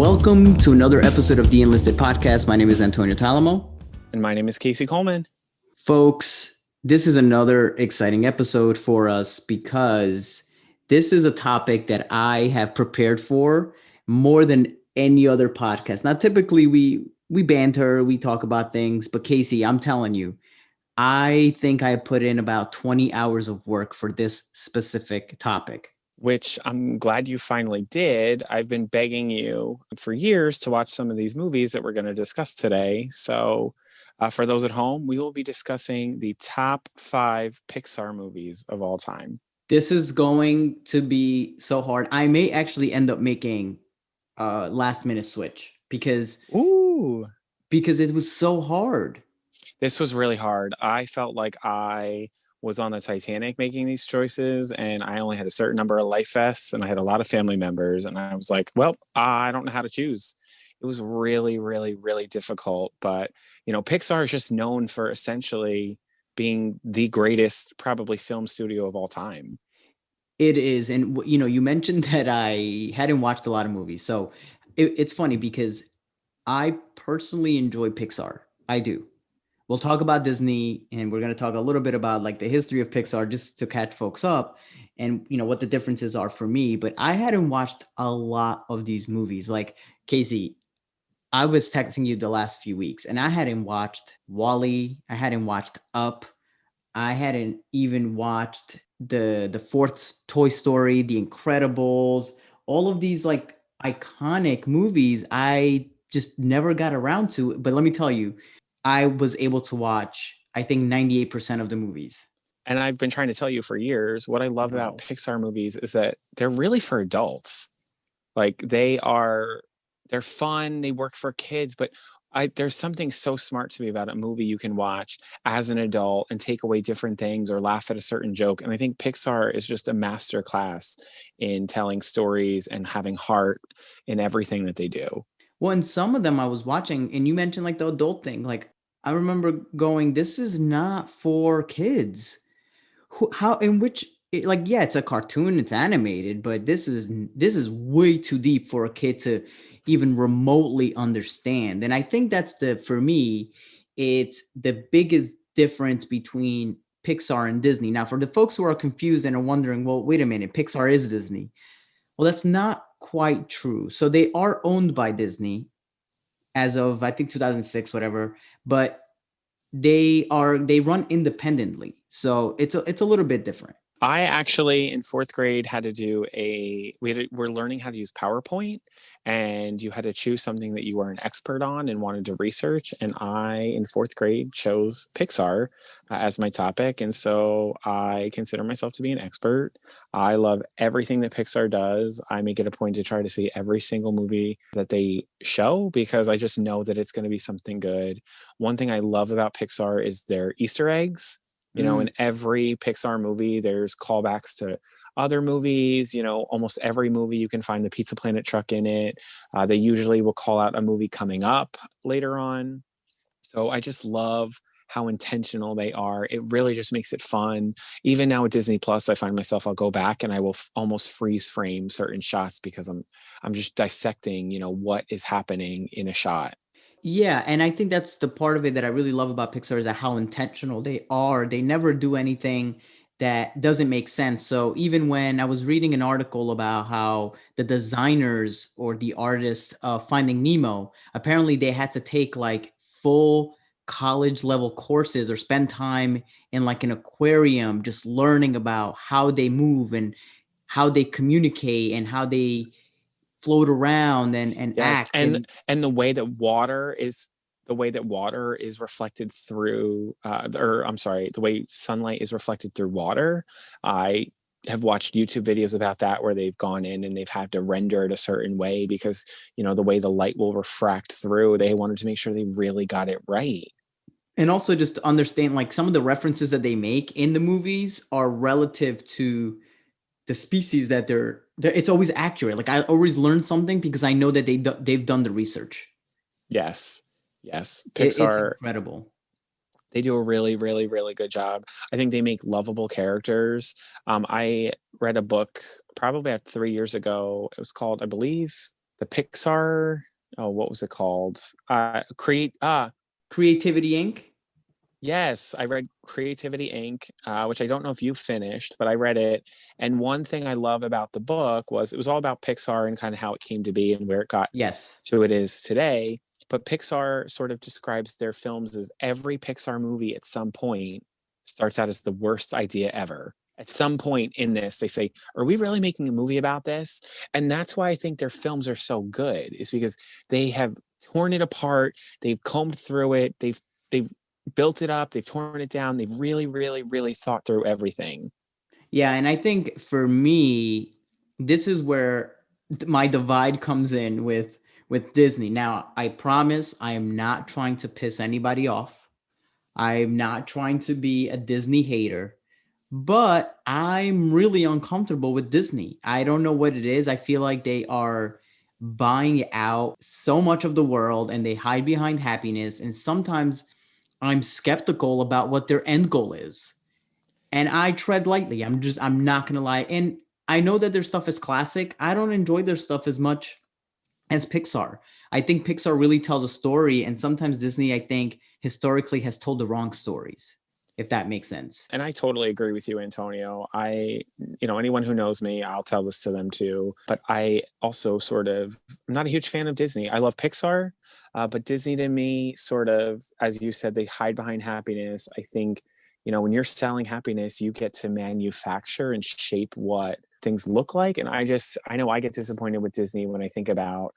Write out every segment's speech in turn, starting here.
Welcome to another episode of the Enlisted podcast. My name is Antonio Talamo. And my name is Casey Coleman. Folks, this is another exciting episode for us because this is a topic that I have prepared for more than any other podcast. Now, typically we banter, we talk about things, but Casey, I'm telling you, I think I put in about 20 hours of work for this specific topic. Which I'm glad you finally did. I've been begging you for years to watch some of these movies that we're going to discuss today. So for those at home, we will be discussing the top 5 Pixar movies of all time. This is going to be so hard. I may actually end up making a last minute switch because it was so hard. This was really hard. I felt like I was on the Titanic making these choices, and I only had a certain number of life vests, and I had a lot of family members, and I was like, well, I don't know how to choose. It was really, really, really difficult. But, Pixar is just known for essentially being the greatest, probably, film studio of all time. It is. And, you mentioned that I hadn't watched a lot of movies. So it's funny because I personally enjoy Pixar. I do. We'll talk about Disney, and we're going to talk a little bit about like the history of Pixar just to catch folks up and what the differences are for me. But I hadn't watched a lot of these movies. Like Casey, I was texting you the last few weeks and I hadn't watched Wally. I hadn't watched Up. I hadn't even watched the fourth Toy Story, The Incredibles, all of these like iconic movies. I just never got around to it. But let me tell you, I was able to watch, I think, 98% of the movies. And I've been trying to tell you for years, what I love about Pixar movies is that they're really for adults. Like they're fun, they work for kids, but there's something so smart to me about a movie you can watch as an adult and take away different things or laugh at a certain joke. And I think Pixar is just a master class in telling stories and having heart in everything that they do. Well, and some of them I was watching, and you mentioned like the adult thing. Like I remember going, "This is not for kids." How in which like yeah, it's a cartoon, it's animated, but this is way too deep for a kid to even remotely understand. And I think that's for me, it's the biggest difference between Pixar and Disney. Now, for the folks who are confused and are wondering, well, wait a minute, Pixar is Disney. Well, that's not quite true. So they are owned by Disney as of I think 2006, whatever, but they run independently. So it's a little bit different. I actually in 4th grade had to do we're learning how to use PowerPoint, and you had to choose something that you were an expert on and wanted to research. And I in 4th grade chose Pixar as my topic. And so I consider myself to be an expert. I love everything that Pixar does. I make it a point to try to see every single movie that they show because I just know that it's going to be something good. One thing I love about Pixar is their Easter eggs. In every Pixar movie, there's callbacks to other movies. Almost every movie you can find the Pizza Planet truck in it. They usually will call out a movie coming up later on. So I just love how intentional they are. It really just makes it fun. Even now with Disney Plus, I find myself, I'll go back and I will almost freeze frame certain shots because I'm just dissecting, what is happening in a shot. Yeah, and I think that's the part of it that I really love about Pixar is that how intentional they are. They never do anything that doesn't make sense. So even when I was reading an article about how the designers or the artists of Finding Nemo, apparently they had to take like full college level courses or spend time in like an aquarium just learning about how they move and how they communicate and how they float around and Yes, act. and the way that water is reflected through, or I'm sorry, the way sunlight is reflected through water. I have watched YouTube videos about that where they've gone in and they've had to render it a certain way because the way the light will refract through. They wanted to make sure they really got it right. And also just to understand like some of the references that they make in the movies are relative to the species that it's always accurate. Like I always learn something because I know that they've done the research. Yes. It's Pixar, incredible. they do a really, really, really good job. I think they make lovable characters. I read a book probably about 3 years ago. It was called, I believe, the Pixar. Oh, what was it called? Create. Creativity Inc. Yes, I read Creativity Inc., which I don't know if you finished, but I read it. And one thing I love about the book was it was all about Pixar and kind of how it came to be and where it got Yes. to it is today. But Pixar sort of describes their films as every Pixar movie at some point starts out as the worst idea ever. At some point in this, they say, "Are we really making a movie about this?" And that's why I think their films are so good, is because they have torn it apart, they've combed through it, they've built it up, they've torn it down, they've really, really, really thought through everything. Yeah, and I think for me, this is where my divide comes in with Disney. Now, I promise I am not trying to piss anybody off. I'm not trying to be a Disney hater, but I'm really uncomfortable with Disney. I don't know what it is. I feel like they are buying out so much of the world and they hide behind happiness. And sometimes I'm skeptical about what their end goal is. And I tread lightly. I'm not gonna lie. And I know that their stuff is classic. I don't enjoy their stuff as much as Pixar. I think Pixar really tells a story, and sometimes Disney, I think, historically has told the wrong stories, if that makes sense. And I totally agree with you, Antonio. Anyone who knows me, I'll tell this to them too. But I also I'm not a huge fan of Disney. I love Pixar, but Disney to me, sort of, as you said, they hide behind happiness. I think, when you're selling happiness, you get to manufacture and shape what things look like. And I know I get disappointed with Disney when I think about,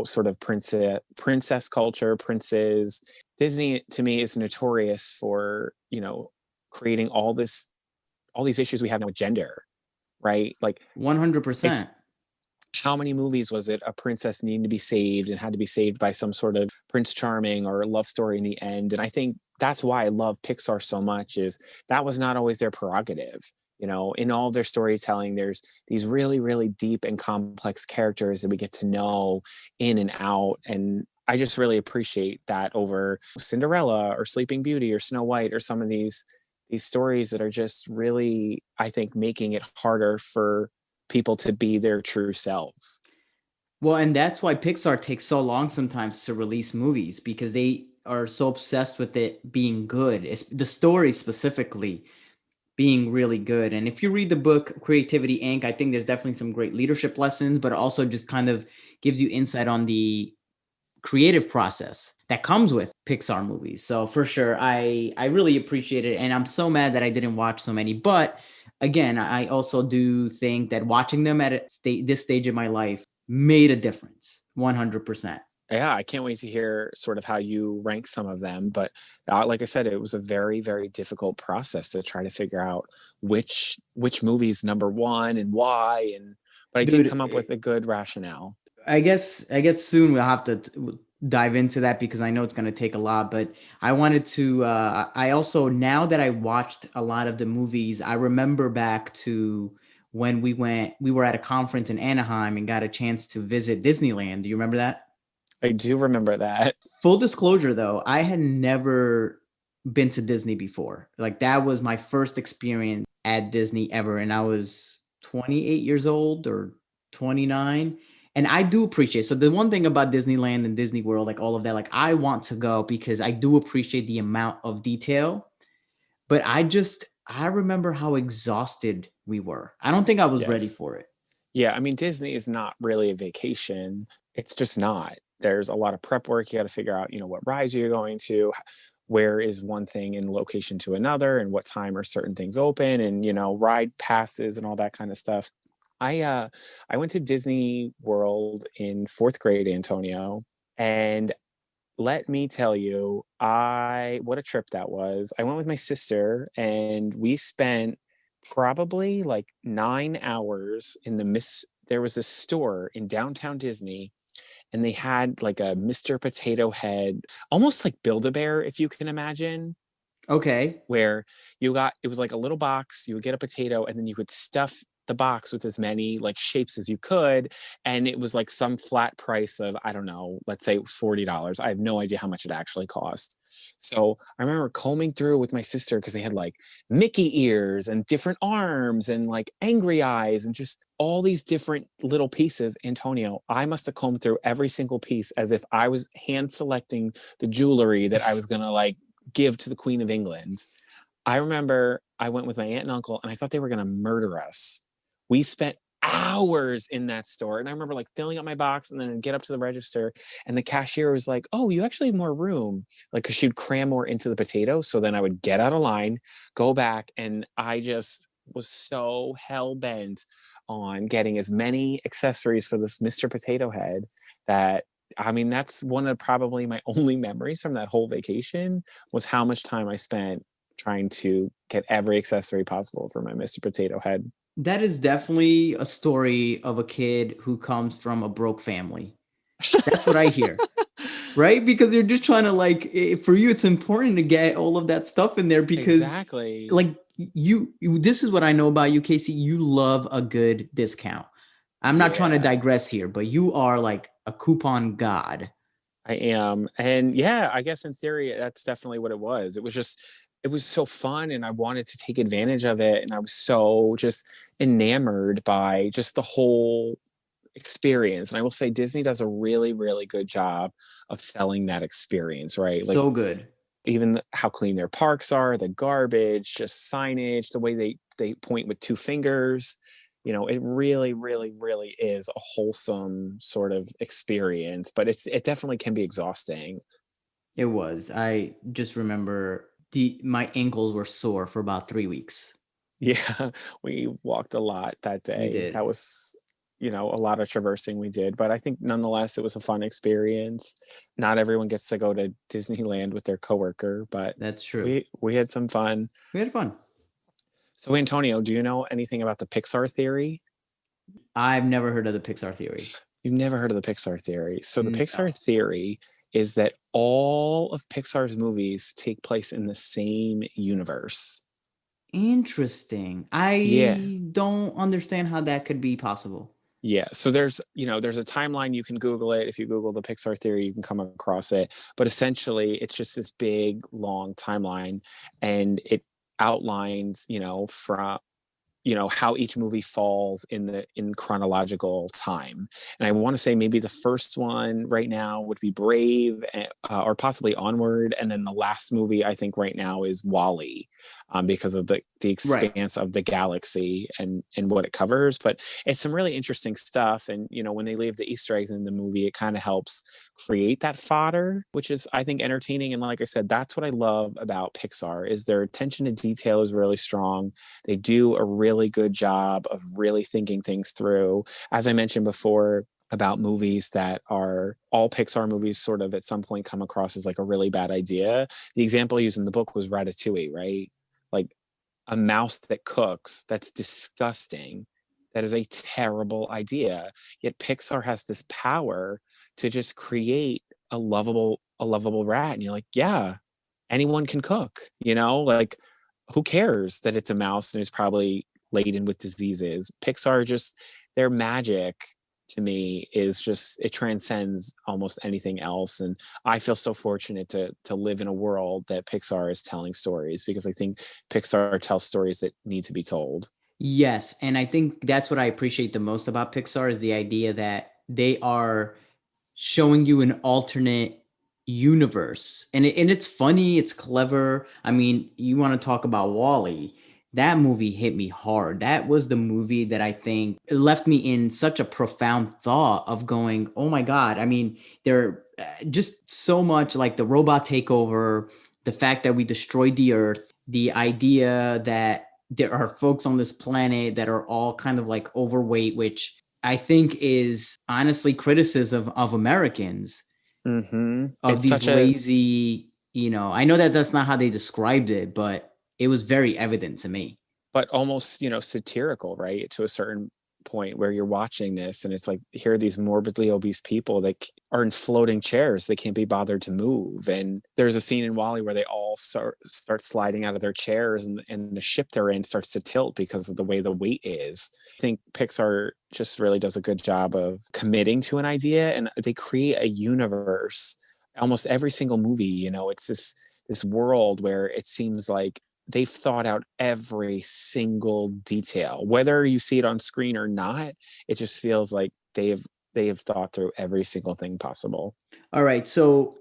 sort of princess culture, princes. Disney to me is notorious for, creating all these issues we have now with gender, right? Like, it's 100%. how many movies was it a princess needing to be saved and had to be saved by some sort of Prince Charming or love story in the end? And I think that's why I love Pixar so much, is that was not always their prerogative. In all their storytelling, there's these really, really deep and complex characters that we get to know in and out. And I just really appreciate that over Cinderella or Sleeping Beauty or Snow White or some of these stories that are just really, I think, making it harder for people to be their true selves. Well, and that's why Pixar takes so long sometimes to release movies because they are so obsessed with it being good. It's the story specifically being really good. And if you read the book Creativity Inc., I think there's definitely some great leadership lessons, but also just kind of gives you insight on the creative process that comes with Pixar movies. So for sure, I really appreciate it, and I'm so mad that I didn't watch so many. But again, I also do think that watching them at this stage of my life made a difference, 100%. Yeah, I can't wait to hear sort of how you rank some of them. But like I said, it was a very, very difficult process to try to figure out which movie's number one and why. And but I did Dude, come up with a good rationale. I guess soon we'll have to dive into that because I know it's going to take a lot, but I wanted to I also, now that I watched a lot of the movies, I remember back to when we were at a conference in Anaheim and got a chance to visit Disneyland. Do you remember that? I do remember that. Full disclosure though, I had never been to Disney before. Like that was my first experience at Disney ever, and I was 28 years old or 29. And I do appreciate. So the one thing about Disneyland and Disney World, like all of that, like I want to go because I do appreciate the amount of detail, but I remember how exhausted we were. I don't think I was ready Yes. for it. Yeah, I mean, Disney is not really a vacation. It's just not. There's a lot of prep work. You got to figure out, what rides you're going to, where is one thing in location to another, and what time are certain things open, and ride passes and all that kind of stuff. I went to Disney World in fourth grade, Antonio, and let me tell you, I what a trip that was. I went with my sister and we spent probably like 9 hours in the miss. There was this store in downtown Disney and they had like a Mr. Potato Head, almost like Build-A-Bear, if you can imagine, Okay. where it was like a little box, you would get a potato and then you could stuff the box with as many like shapes as you could, and it was like some flat price of, I don't know, let's say it was $40. I have no idea how much it actually cost. So I remember combing through with my sister because they had like Mickey ears and different arms and like angry eyes and just all these different little pieces. Antonio, I must have combed through every single piece as if I was hand selecting the jewelry that I was gonna like give to the Queen of England. I remember I went with my aunt and uncle and I thought they were gonna murder us. We spent hours in that store. And I remember like filling up my box and then I'd get up to the register and the cashier was like, "Oh, you actually have more room." Like, cause she'd cram more into the potato. So then I would get out of line, go back, and I just was so hell bent on getting as many accessories for this Mr. Potato Head that, I mean, that's one of probably my only memories from that whole vacation was how much time I spent trying to get every accessory possible for my Mr. Potato Head. That is definitely a story of a kid who comes from a broke family. That's what I hear, right? Because you're just trying to like for you it's important to get all of that stuff in there because Exactly. like you this is what I know about you, Casey. You love a good discount. I'm not trying to Yeah, digress here, but you are like a coupon god. I am. And yeah, I guess in theory, that's definitely what it was. It was just, it was so fun and I wanted to take advantage of it. And I was so just enamored by just the whole experience. And I will say Disney does a really, really good job of selling that experience, right? Like So good. even how clean their parks are, the garbage, just signage, the way they point with two fingers. You know, it really, really, really is a wholesome sort of experience, but it definitely can be exhausting. It was. I just remember the my ankles were sore for about 3 weeks. Yeah, we walked a lot that We day. did. That was, a lot of traversing we did, but I think nonetheless it was a fun experience. Not everyone gets to go to Disneyland with their coworker, but That's true. we had some fun. We had fun. So Antonio, do you know anything about the Pixar theory? I've never heard of the Pixar theory. You've never heard of the Pixar theory. So the Pixar No. theory is that all of Pixar's movies take place in the same universe. Interesting. Yeah. I don't understand how that could be possible. Yeah. So there's a timeline. You can Google it. If you Google the Pixar theory, you can come across it. But essentially, it's just this big, long timeline. And it outlines, from how each movie falls in chronological time. And I want to say maybe the first one right now would be Brave, or possibly Onward, and then the last movie I think right now is Wally, because of the Right. expanse of the galaxy and what it covers. But it's some really interesting stuff, and when they leave the Easter eggs in the movie, it kind of helps create that fodder, which is I think entertaining. And like I said, that's what I love about Pixar is their attention to detail is really strong. They do a really good job of really thinking things through. As I mentioned before about movies that are all Pixar movies sort of at some point come across as like a really bad idea. The example I used in the book was Ratatouille, right? Like a mouse that cooks, that's disgusting. That is a terrible idea. Yet Pixar has this power to just create a lovable rat. And you're like, yeah, anyone can cook, like who cares that it's a mouse and it's probably laden with diseases? Pixar just their magic to me is just it transcends almost anything else. And I feel so fortunate to live in a world that Pixar is telling stories because I think Pixar tells stories that need to be told. Yes, and I think that's what I appreciate the most about Pixar is the idea that they are showing you an alternate universe. And it's funny, it's clever. I mean, you want to talk about Wally. That movie hit me hard. That was the movie that I think left me in such a profound thought of going, "Oh my God." I mean, there just so much like the robot takeover, the fact that we destroyed the earth, the idea that there are folks on this planet that are all kind of like overweight, which I think is honestly criticism of Americans of It's these such a lazy, I know that that's not how they described it, but it was very evident to me. but almost satirical, right, to a certain point where you're watching this and it's like, here are these morbidly obese people that are in floating chairs. They can't be bothered to move. And there's a scene in Wally where they all start sliding out of their chairs, and the ship they're in starts to tilt because of the way the weight is. I think Pixar just really does a good job of committing to an idea, and they create a universe. Almost every single movie, it's this world where it seems like they've thought out every single detail. Whether you see it on screen or not, it just feels like they have thought through every single thing possible. All right, so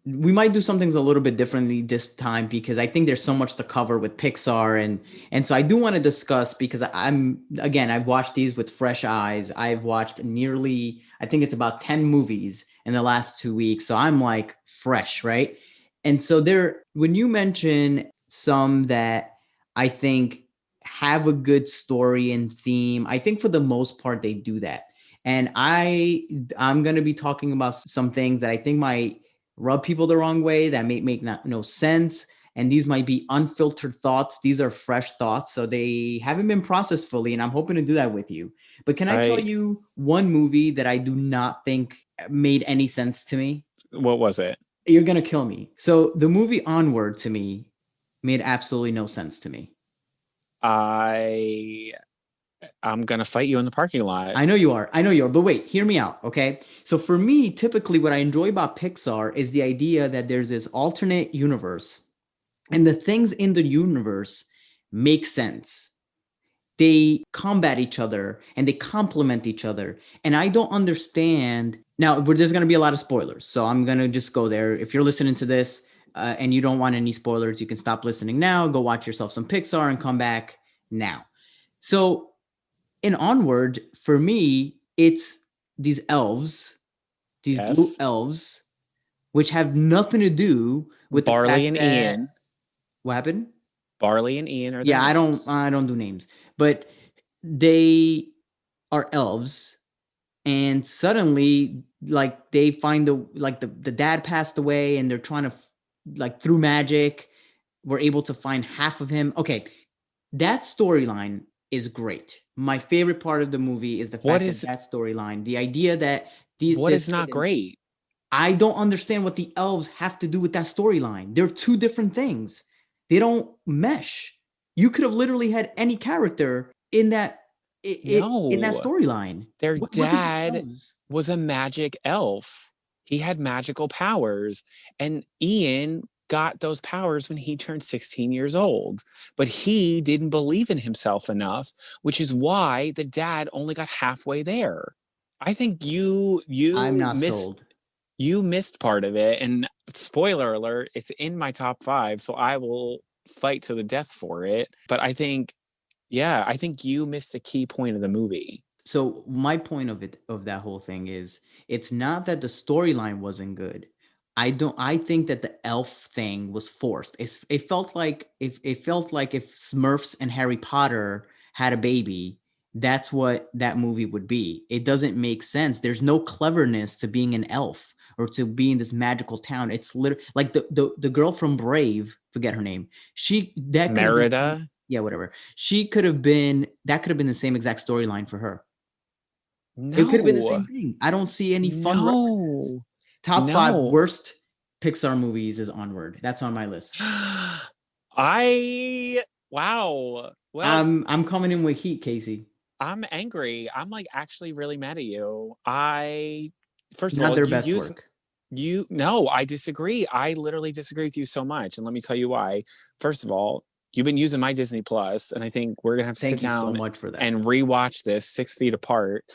we might do some things a little bit differently this time because I think there's so much to cover with Pixar, and so I do want to discuss because I've watched these with fresh eyes. I've watched nearly, I think it's about 10 movies in the last 2 weeks, so I'm like fresh, right? And so when you mention some that I think have a good story and theme, I think for the most part they do that. And I'm going to be talking about some things that I think might rub people the wrong way, that may make no sense. And these might be unfiltered thoughts. These are fresh thoughts. So they haven't been processed fully. And I'm hoping to do that with you. But can I tell I you one movie that I do not think made any sense to me? What was it? You're going to kill me. So the movie Onward to me made absolutely no sense to me. I I'm gonna fight you in the parking lot. I know you are. I know you are. But wait, hear me out. Okay. So for me, typically what I enjoy about Pixar is the idea that there's this alternate universe and the things in the universe make sense. They combat each other and they complement each other. And I don't understand. Now, there's going to be a lot of spoilers. So I'm going to just go there. If you're listening to this and you don't want any spoilers, you can stop listening now, go watch yourself some Pixar and come back now. So in Onward, for me, it's these elves, these blue Yes. elves, which have nothing to do with the Barley fact and that Ian. what happened? Barley and Ian are their Yeah, I don't names. I don't do names, but they are elves, and suddenly, like they find the dad passed away, and they're trying to like through magic, we're able to find half of him. Okay, that storyline is great. My favorite part of the movie is the What fact that is that storyline, the idea that these what this is kid not and great? I don't understand what the elves have to do with that storyline. They're two different things. They don't mesh. You could have literally had any character in that No, storyline. their What did the dad elves? was a magic elf. He had magical powers, and Ian got those powers when he turned 16 years old. But he didn't believe in himself enough, which is why the dad only got halfway there. I think I'm not sold. you missed part of it. And spoiler alert, it's in my top 5, so I will fight to the death for it. But I think you missed the key point of the movie. So my point of that whole thing is it's not that the storyline wasn't good. I think that the elf thing was forced. It felt like if Smurfs and Harry Potter had a baby, that's what that movie would be. It doesn't make sense. There's no cleverness to being an elf or to be in this magical town. It's literally like the girl from Brave, forget her name. She that could have been Merida? yeah, whatever. She could have been that could have been the same exact storyline for her. It could have been the No, same thing. I don't see any fun references. no, Top five no. worst Pixar movies is Onward. That's on my list. I, wow. Well, I'm coming in with heat, Casey. I'm angry. I'm like actually really mad at you. First of Not all, their best work. no, I disagree. I literally disagree with you so much. And let me tell you why. First of all, you've been using my Disney Plus, and I think we're gonna have to sit Thank you so down much for that. and rewatch this 6 feet apart.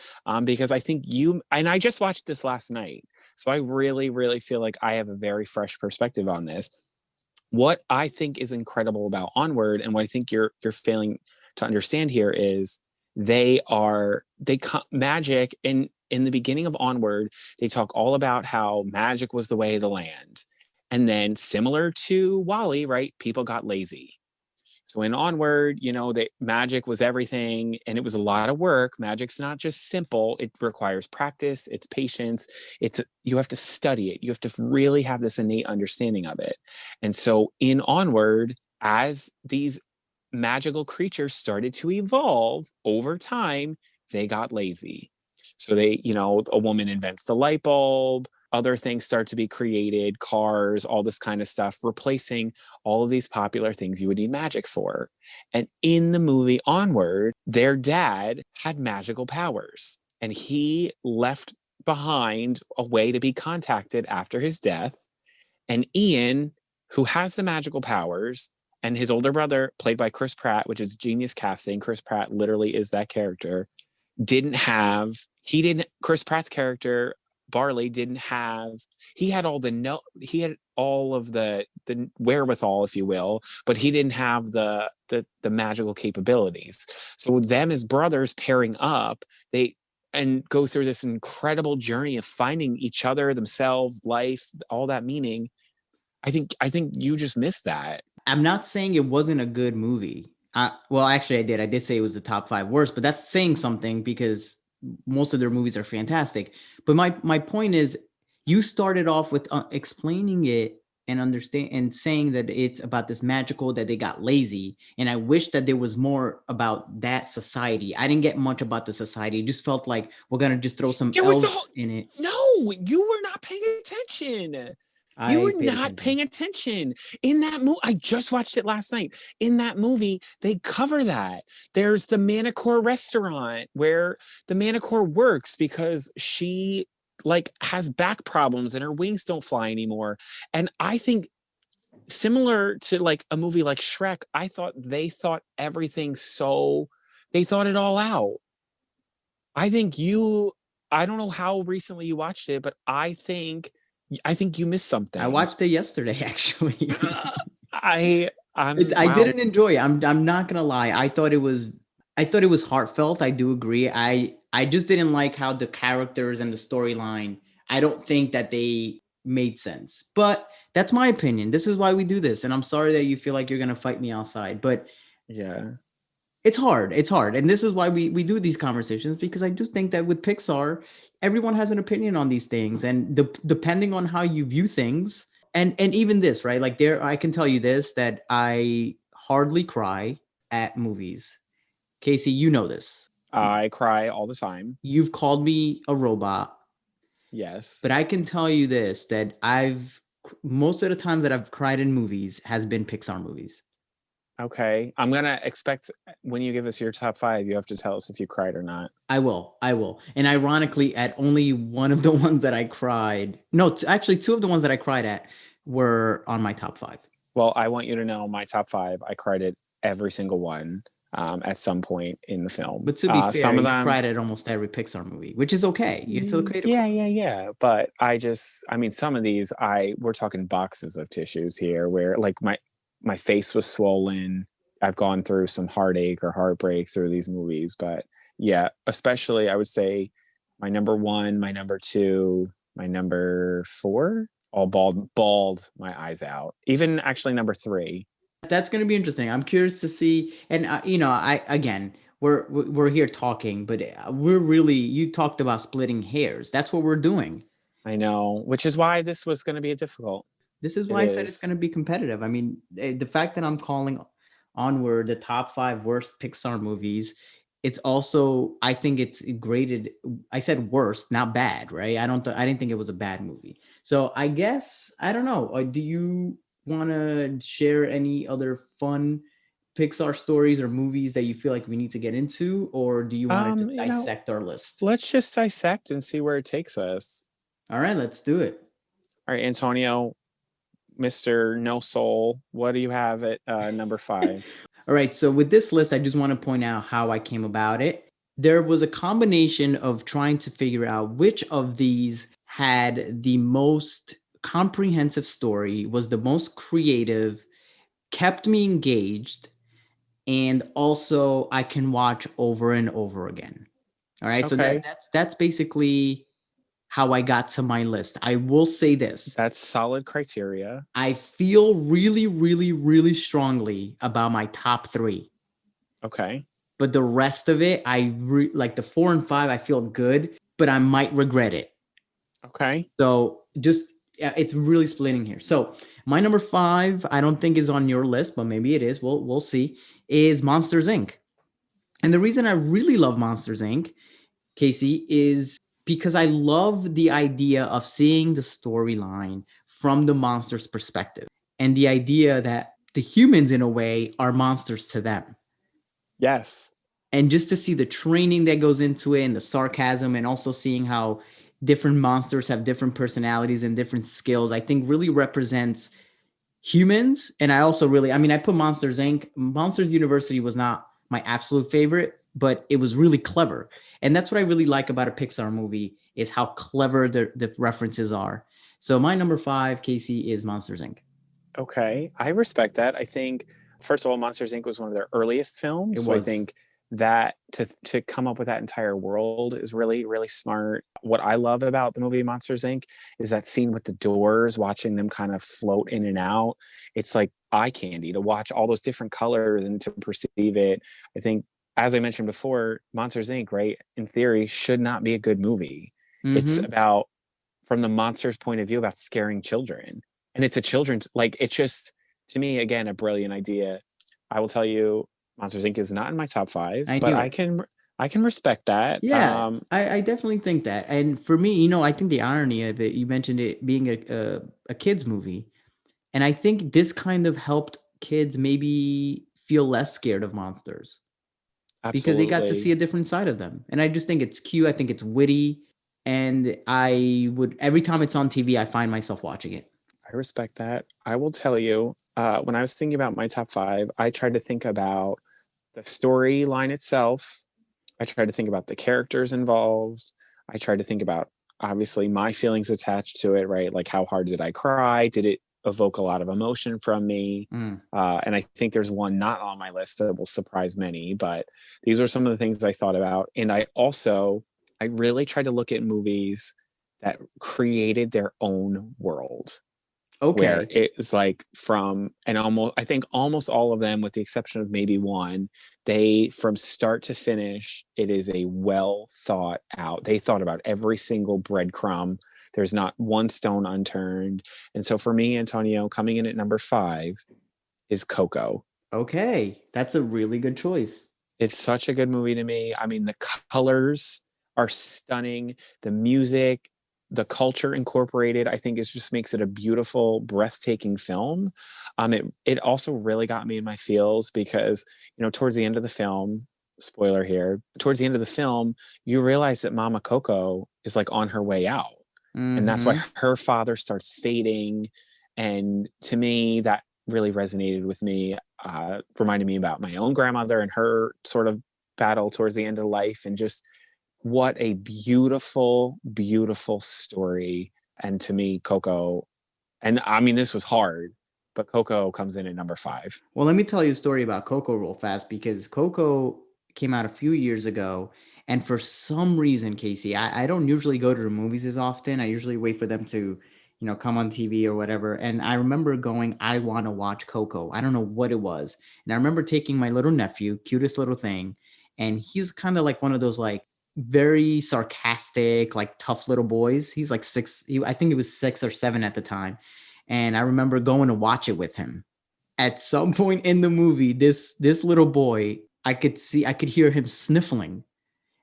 Because I think and I just watched this last night. So I really, really feel like I have a very fresh perspective on this. What I think is incredible about Onward, and what I think you're failing to understand here, is magic in the beginning of Onward, they talk all about how magic was the way of the land. And then similar to Wally, right? People got lazy. So in Onward, that magic was everything and it was a lot of work. Magic's not just simple. It requires practice, it's patience. You have to study it. You have to really have this innate understanding of it. And so in Onward, as these magical creatures started to evolve over time, they got lazy. So a woman invents the light bulb, other things start to be created, cars, all this kind of stuff, replacing all of these popular things you would need magic for. And in the movie Onward, their dad had magical powers, and he left behind a way to be contacted after his death. And Ian, who has the magical powers, and his older brother, played by Chris Pratt, which is genius casting. Chris Pratt literally is that character. Didn't have he didn't Chris Pratt's character Barley didn't have he had all the no he had all of the wherewithal, if you will, but he didn't have the magical capabilities. So with them as brothers pairing up, they and go through this incredible journey of finding each other, themselves, life, all that meaning. I think you just missed that. I'm not saying it wasn't a good movie. Well, actually, I did. I did say it was the top five worst, but that's saying something because most of their movies are fantastic. But my point is, you started off with explaining it and understand and saying that it's about this magical that they got lazy. And I wish that there was more about that society. I didn't get much about the society. It just felt like we're gonna just throw some It was the whole elves in it. No, you were not paying attention. You I were paid not attention. paying attention in that movie. I just watched it last night. In that movie, they cover that. There's the Manicore restaurant where the Manicore works because she like has back problems and her wings don't fly anymore. And I think similar to like a movie like Shrek, I thought they thought everything so they thought it all out. I think you I don't know how recently you watched it, but I think you missed I something. watched it yesterday, actually. I Wow. didn't enjoy it. I'm not gonna lie. I thought it was heartfelt. I do agree. I just didn't like how the characters and the storyline. I don't think that they made sense. But that's my opinion. This is why we do this. And I'm sorry that you feel like you're gonna fight me outside. But Yeah. it's hard. It's hard. And this is why we do these conversations because I do think that with Pixar, everyone has an opinion on these things. And depending on how you view things, and even this, right? Like there, I can tell you this that I hardly cry at movies. Casey, you know this. I cry all the time. You've called me a robot, Yes. but I can tell you this that I've most of the times that I've cried in movies has been Pixar movies. Okay. I'm gonna expect when you give us your top five, you have to tell us if you cried or not. I will. I will. And ironically, at only one of the ones that I cried, no, actually, two of the ones that I cried at were on my top five. Well, I want you to know my top five. I cried at every single one at some point in the film. But to be fair, Some of you've them, cried at almost every Pixar movie, which is okay. It's okay to cry. yeah. But I mean, some of these, we're talking boxes of tissues here, where like my face was swollen. I've gone through some heartache or heartbreak through these movies, but yeah, especially I would say my number one, my number two, my number four, all bawled my eyes out. Even actually number three. That's going to be interesting. I'm curious to see. And I again, we're here talking, but we're really you talked about splitting hairs. That's what we're doing. I know, which is why this was going to be difficult. This is It why I said it's is. going to be competitive. I mean, the fact that I'm calling Onward the top five worst Pixar movies, it's also I think it's graded. I said worst, not bad, right? I didn't think it was a bad movie. So I guess I don't know. Do you want to share any other fun Pixar stories or movies that you feel like we need to get into, or do you want to just You know, dissect our list? let's just dissect and see where it takes us. All right, let's do it. All right, Antonio, Mr. No Soul, what do you have at number five? All right, so with this list, I just want to point out how I came about it. There was a combination of trying to figure out which of these had the most comprehensive story, was the most creative, kept me engaged, and also I can watch over and over again. All right, so Okay, that's basically how I got to my list. I will say this. that's solid criteria. I feel really, really, really strongly about my top three. Okay, But the rest of it, like the four and five, I feel good, but I might regret it. okay, So just it's really splitting here. So My number five, I don't think is on your list, but maybe it is. We'll see. Is Monsters Inc. And the reason I really love Monsters Inc., Casey, is because I love the idea of seeing the storyline from the monster's perspective and the idea that the humans, in a way, are monsters to them. Yes. And just to see the training that goes into it and the sarcasm, and also seeing how different monsters have different personalities and different skills, I think really represents humans. And I also really, I mean, I put Monsters Inc. Monsters University was not my absolute favorite, but it was really clever. And that's what I really like about a Pixar movie, is how clever the references are. So my number five, Casey, is Monsters Inc. Okay, I respect that. I think first of all, Monsters Inc. was one of their earliest It films, so I was. think that to come up with that entire world is really really smart. What I love about the movie Monsters Inc. is that scene with the doors, watching them kind of float in and out. It's like eye candy to watch all those different colors and to perceive it. I think, as I mentioned before, Monsters Inc., right, in theory, should not be a good movie. It's Mm-hmm. about, from the monster's point of view, about scaring children, and it's a children's, like, it's just, to me, again, a brilliant idea. I will tell you, Monsters Inc. is not in my top five, I but knew I it. can respect that. Yeah, I definitely think that. And for me, I think the irony of it, you mentioned it being a kids movie. And I think this kind of helped kids maybe feel less scared of monsters because they got to see Absolutely. a different side of them. And I just think it's cute. I think it's witty. And I would, every time it's on TV, I find myself watching it. I respect that. I will tell you, when I was thinking about my top five, I tried to think about the storyline itself. I tried to think about the characters involved. I tried to think about, obviously, my feelings attached to it, right? Like, how hard did I cry? Did it evoke a lot of emotion from me? Mm. And I think there's one not on my list that will surprise many, but these are some of the things I thought about. And I really tried to look at movies that created their own world, where Okay. it's like, from, and almost, I think almost all of them, with the exception of maybe one, they, from start to finish, it is a well thought out, they thought about every single breadcrumb. There's not one stone unturned. And so for me, Antonio, coming in at number five is Coco. Okay. That's a really good choice. It's such a good movie to me. I mean, the colors are stunning. The music, the culture incorporated, I think it just makes it a beautiful, breathtaking film. It also really got me in my feels because, towards the end of the film, spoiler here, towards the end of the film, you realize that Mama Coco is like on her way out. And that's why Mm-hmm. her father starts fading. And to me, that really resonated with me, reminded me about my own grandmother and her sort of battle towards the end of life, and just what a beautiful, beautiful story. And to me, Coco, and I mean, this was hard, but Coco comes in at number five. Well, let me tell you a story about Coco real fast, because Coco came out a few years ago. And for some reason, Casey, I don't usually go to the movies as often. I usually wait for them to, come on TV or whatever. And I remember going, I want to watch Coco. I don't know what it was. And I remember taking my little nephew, cutest little thing. And he's kind of like one of those, like, very sarcastic, like tough little boys. He's like six. I think he was 6 or 7 at the time. And I remember going to watch it with him. At some point in the movie, this little boy, I could hear him sniffling,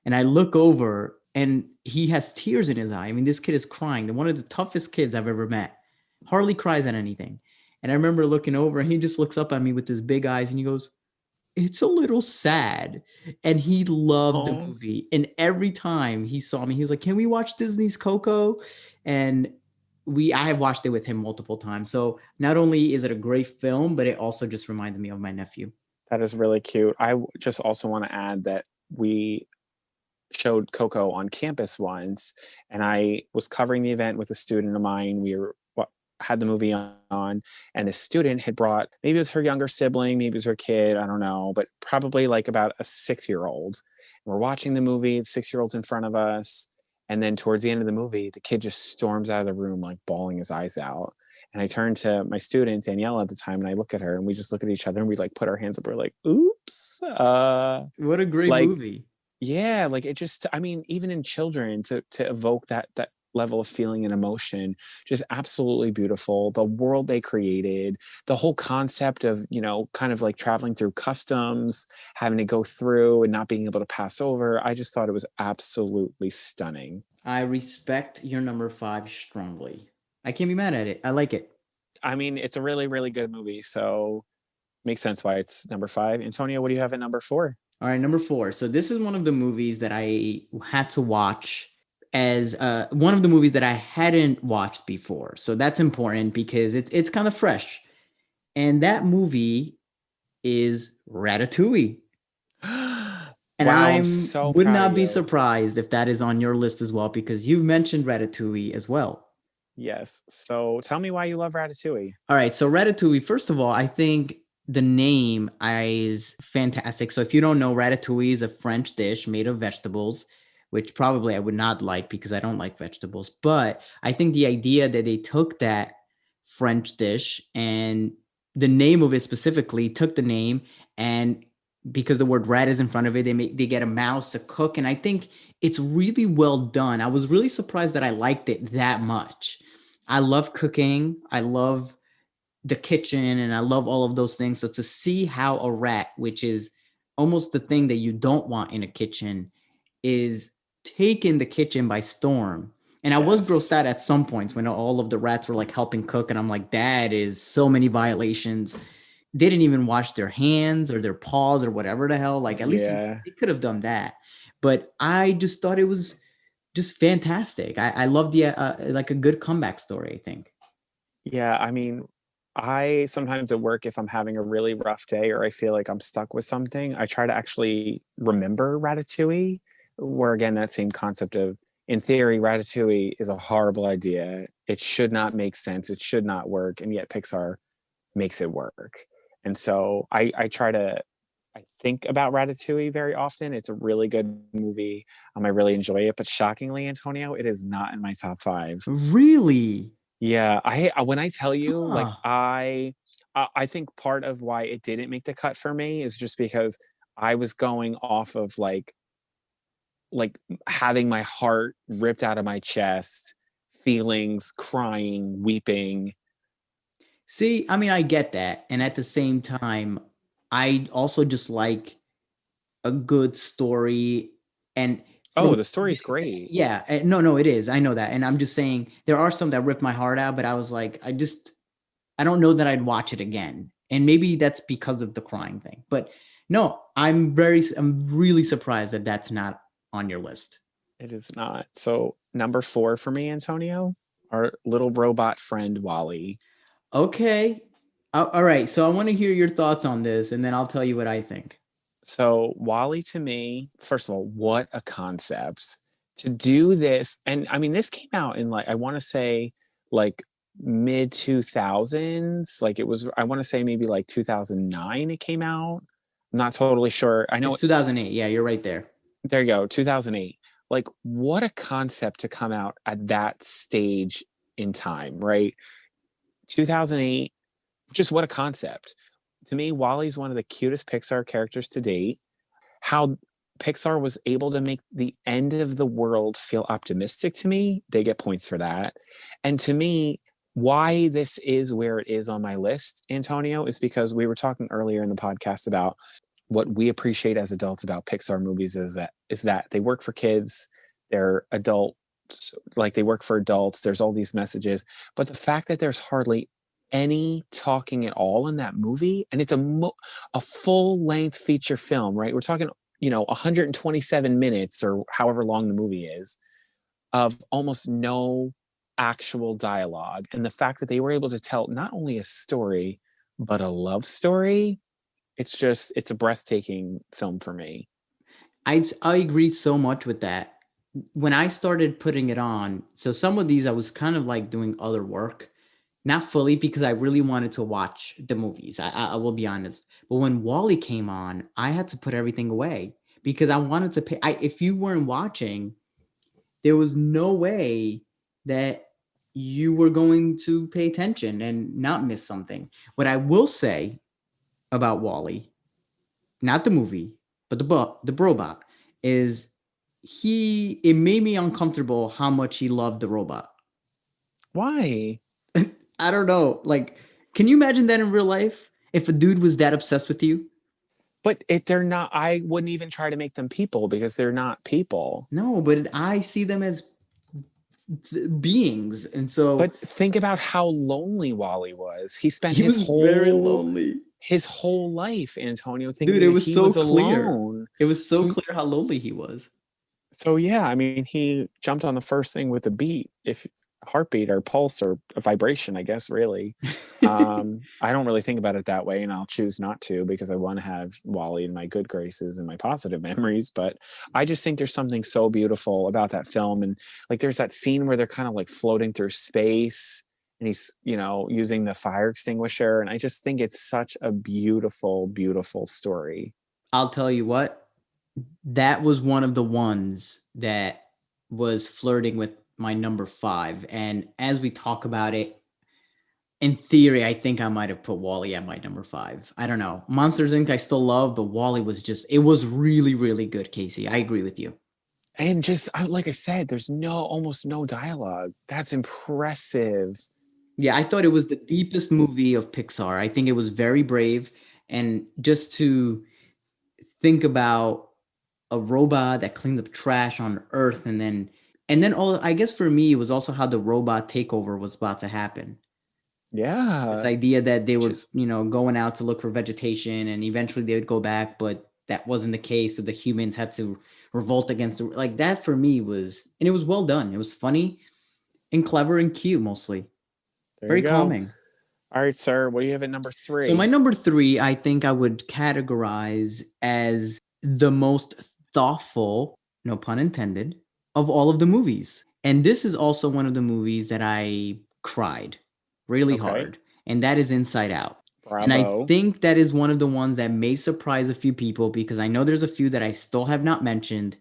and I look over and he has tears in his eye. I mean, this kid is crying. One of the toughest kids I've ever met. Hardly cries at anything. And I remember looking over and he just looks up at me with his big eyes and he goes, "It's a little sad." And he loved the Oh, movie. And every time he saw me, he was like, "Can we watch Disney's Coco?" And I have watched it with him multiple times. So not only is it a great film, but it also just reminded me of my nephew. that is really cute. I just also want to add that we showed Coco on campus once, and I was covering the event with a student of mine. We were had the movie on, and the student had brought, maybe it was her younger sibling, maybe it was her kid, I don't know, but probably like about a 6-year-old. We're watching the movie, the 6-year-old's in front of us, and then towards the end of the movie, the kid just storms out of the room, like bawling his eyes out. And I turned to my student Danielle at the time, and I look at her, and we just look at each other, and we like put our hands up. We're like, "Oops!" What a great Like, movie. yeah, like, it just, I mean, even in children, to evoke that level of feeling and emotion. Just absolutely beautiful. The world they created, the whole concept of, kind of like traveling through customs, having to go through and not being able to pass over. I just thought it was absolutely stunning. I respect your number five strongly. I can't be mad at it. I like it. I mean, it's a really, really good movie. So makes sense why it's number five. Antonio, what do you have at number four? All right, number four. So this is one of the movies that I had to watch as one of the movies that I hadn't watched before. So that's important because it's kind of fresh. And that movie is Ratatouille. And Wow, I'm I'm so would proud of not be you. surprised if that is on your list as well because you've mentioned Ratatouille as well. Yes. So tell me why you love Ratatouille. All right, so Ratatouille, first of all, I think the name is fantastic. So if you don't know, Ratatouille is a French dish made of vegetables, which probably I would not like because I don't like vegetables. But I think the idea that they took that French dish and the name of it specifically took the name and because the word rat is in front of it, they get a mouse to cook. And I think it's really well done. I was really surprised that I liked it that much. I love cooking. I love the kitchen and I love all of those things. So to see how a rat, which is almost the thing that you don't want in a kitchen, is taking the kitchen by storm. And I was grossed Yes. out at some points when all of the rats were like helping cook, and I'm like, that is so many violations. They didn't even wash their hands or their paws or whatever the hell. Like at least Yeah. they could have done that. But I just thought it was just fantastic. I love the like a good comeback story, I think. Yeah. I mean, I sometimes at work, if I'm having a really rough day or I feel like I'm stuck with something, I try to actually remember Ratatouille, where again, that same concept of, in theory, Ratatouille is a horrible idea. It should not make sense. It should not work. And yet Pixar makes it work. And so I try to, I think about Ratatouille very often. It's a really good movie. I really enjoy it. But shockingly, Antonio, it is not in my top five. Really? Yeah, when I tell you, like Huh. I think part of why it didn't make the cut for me is just because I was going off of like having my heart ripped out of my chest, feelings, crying, weeping. See, I mean, I get that. And at the same time, I also just like a good story. And Oh, from, the story's great. yeah, no, no, it is. I know that. And I'm just saying there are some that rip my heart out, but I was like, I don't know that I'd watch it again. And maybe that's because of the crying thing. But no, I'm really surprised that that's not on your list. It is not. So number four for me, Antonio, our little robot friend Wally. Okay. All right. So I want to hear your thoughts on this, and then I'll tell you what I think. So Wally to me, first of all, what a concept to do this. And I mean, this came out in like, I want to say like mid 2000s. Like it was, I want to say maybe like 2009 it came out. I'm not totally sure. I know, It's 2008. Yeah, you're right there. there you go, 2008. Like what a concept to come out at that stage in time, right? 2008, just what a concept. To me, Wally's one of the cutest Pixar characters to date. How Pixar was able to make the end of the world feel optimistic to me, they get points for that. And to me, why this is where it is on my list, Antonio, is because we were talking earlier in the podcast about what we appreciate as adults about Pixar movies is that they work for kids, they're adults, like they work for adults, there's all these messages, but the fact that there's hardly any talking at all in that movie, and it's a full length feature film, right? We're talking 127 minutes or however long the movie is, of almost no actual dialogue, and the fact that they were able to tell not only a story but a love story, it's a breathtaking film for me. I agree so much with that. When I started putting it on, so some of these I was kind of like doing other work, not fully because I really wanted to watch the movies. I will be honest. But when Wally came on, I had to put everything away because I wanted to pay. If you weren't watching, there was no way that you were going to pay attention and not miss something. What I will say about Wally, not the movie, but the robot, is it made me uncomfortable how much he loved the robot. Why? I don't know. Like, can you imagine that in real life? If a dude was that obsessed with you? But they're not. I wouldn't even try to make them people because they're not people. No, but I see them as beings. And so But think about how lonely Wally was. He spent he was very lonely. his whole life, Antonio, Dude, thinking it that was he so was clear. alone. It was so So clear how lonely he was. so yeah, I mean, he jumped on the first thing with a beat, if heartbeat or pulse or a vibration, I guess, really. I don't really think about it that way, and I'll choose not to because I want to have Wally in my good graces and my positive memories. But I just think there's something so beautiful about that film. And like there's that scene where they're kind of like floating through space and he's, using the fire extinguisher. And I just think it's such a beautiful, beautiful story. I'll tell you what, that was one of the ones that was flirting with my number five. And as we talk about it, in theory, I think I might have put Wally at my number five. I don't know. Monsters Inc. I still love, but Wally was just, it was really, really good, Casey. I agree with you. And just like I said, there's almost no dialogue. That's impressive. Yeah, I thought it was the deepest movie of Pixar. I think it was very brave. And just to think about a robot that cleans up trash on Earth, and then all, I guess for me, it was also how the robot takeover was about to happen. This Yeah. idea that they were, Just going out to look for vegetation and eventually they would go back, but that wasn't the case. So the humans had to revolt against the, like that for me was, and it was well done. It was funny and clever and cute mostly. there you Very go. calming. All right, sir. What do you have at number So my three? number three, I think I would categorize as the most thoughtful, no pun intended, of all of the movies. And this is also one of the movies that I cried really Okay. hard, and that is Inside Out. And I Bravo. think that is one of the ones that may surprise a few people because I know there's a few that I still have not mentioned,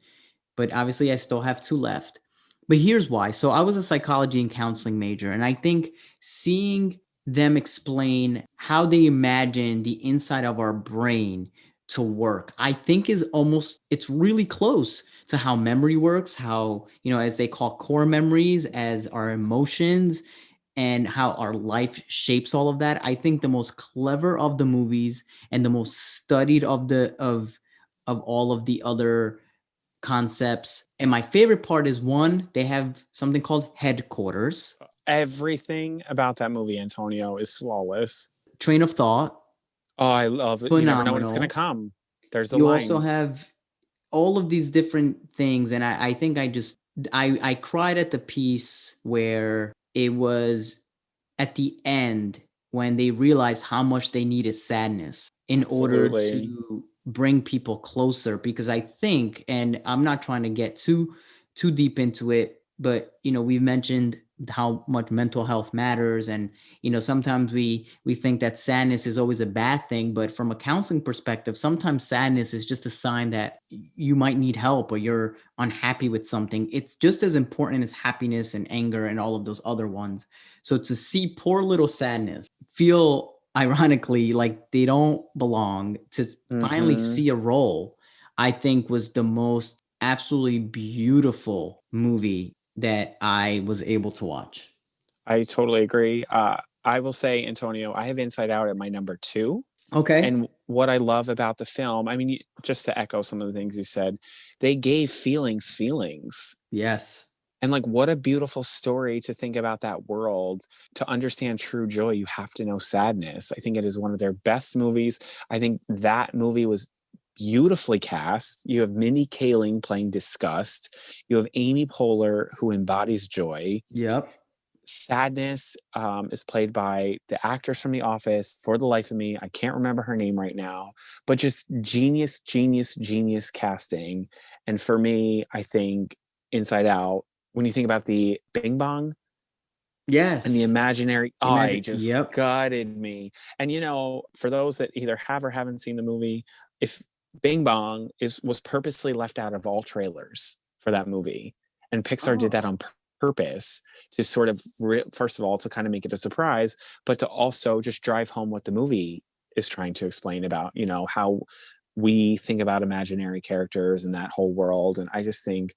but obviously I still have two left. But here's why. So I was a psychology and counseling major, and I think seeing them explain how they imagine the inside of our brain to work, I think is almost, it's really close to how memory works, how, as they call core memories, as our emotions and how our life shapes all of that. I think the most clever of the movies and the most studied of all of the other concepts. And my favorite part is one, they have something called headquarters, Everything about that movie, Antonio, is flawless. train of thought, Oh, I love it. You never know when it's going to phenomenal. come. There's the You also line. have all of these different things. And I think I cried at the piece where it was at the end when they realized how much they needed sadness in order Absolutely. to bring people closer, because I think, and I'm not trying to get too deep into it, but we've mentioned how much mental health matters, and sometimes we think that sadness is always a bad thing, but from a counseling perspective, sometimes sadness is just a sign that you might need help or you're unhappy with something. It's just as important as happiness and anger and all of those other ones. So to see poor little sadness feel ironically like they don't belong, to finally Mm-hmm. see a role, I think was the most absolutely beautiful movie that I was able to watch. I totally agree. I will say, Antonio, I have Inside Out at my number two. Okay. And what I love about the film, I mean, just to echo some of the things you said, they gave feelings. Yes. And like, what a beautiful story to think about that world. To understand true joy, you have to know sadness. I think it is one of their best movies. I think that movie was beautifully cast. You have Minnie Kaling playing disgust. You have Amy Poehler, who embodies joy. Yep. Sadness is played by the actress from The Office. For the life of me, I can't remember her name right now, but just genius, genius, genius casting. And for me, I think Inside Out, when you think about the Bing Bong and the Yes. imaginary eye, Imagine. just Yep. gutted me. And for those that either have or haven't seen the movie, if Bing Bong was purposely left out of all trailers for that movie, and Pixar did that Oh. on purpose to sort of first of all to kind of make it a surprise, but to also just drive home what the movie is trying to explain about how we think about imaginary characters and that whole world. And I just think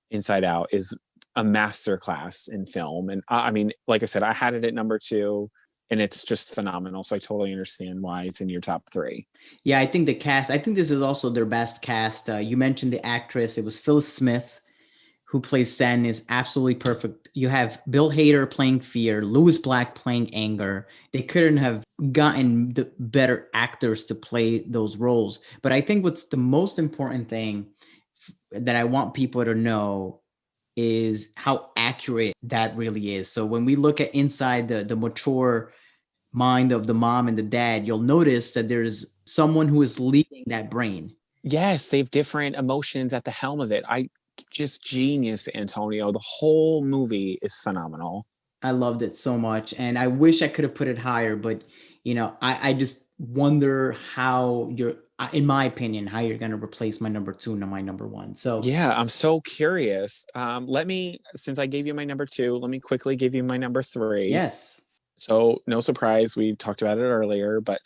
Inside Out is a masterclass in film. And I mean, like I said, I had it at number two, and it's just phenomenal. So I totally understand why it's in your top three. Yeah, I think the cast, I think this is also their best cast. You mentioned the actress, it was Phyllis Smith who plays Sen, is absolutely perfect. You have Bill Hader playing Fear, Louis Black playing Anger. They couldn't have gotten the better actors to play those roles. But I think what's the most important thing that I want people to know is how accurate that really is. So when we look at inside the mature mind of the mom and the dad, you'll notice that there's someone who is leading that brain. Yes, they have different emotions at the helm of it. I just genius, Antonio. The whole movie is phenomenal. I loved it so much, and I wish I could have put it higher, but I just wonder how you're, in my opinion, how you're going to replace my number two and my number one. So Yeah, I'm so curious. Let me, since I gave you my number two, let me quickly give you my number three. yes, So, no surprise, we talked about it earlier, but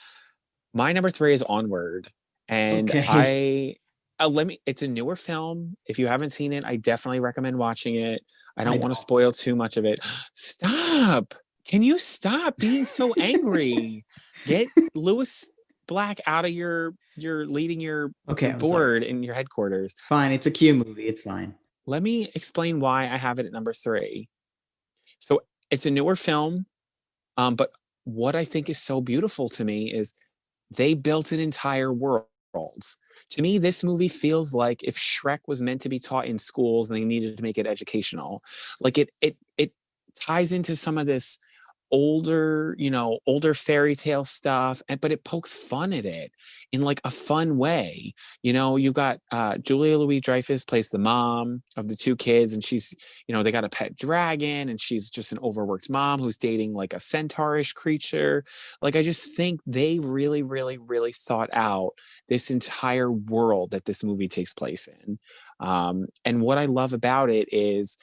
my number three is Onward. And okay, let me, it's a newer film. If you haven't seen it, I definitely recommend watching it. I I don't want to don't. spoil too much of it. Stop. Can you stop being so angry? Get Lewis Black out of your leading Okay, your I'm sorry. board in your headquarters. Fine, it's a Q movie. It's fine. Let me explain why I have it at number three. So it's a newer film, but what I think is so beautiful to me is they built an entire world. To me, this movie feels like if Shrek was meant to be taught in schools and they needed to make it educational. Like it ties into some of this older fairy tale stuff, but it pokes fun at it in like a fun way. You've got Julia Louis-Dreyfus plays the mom of the two kids, and she's, they got a pet dragon, and she's just an overworked mom who's dating like a centaurish creature. Like, I just think they really, really, really thought out this entire world that this movie takes place in. And what I love about it is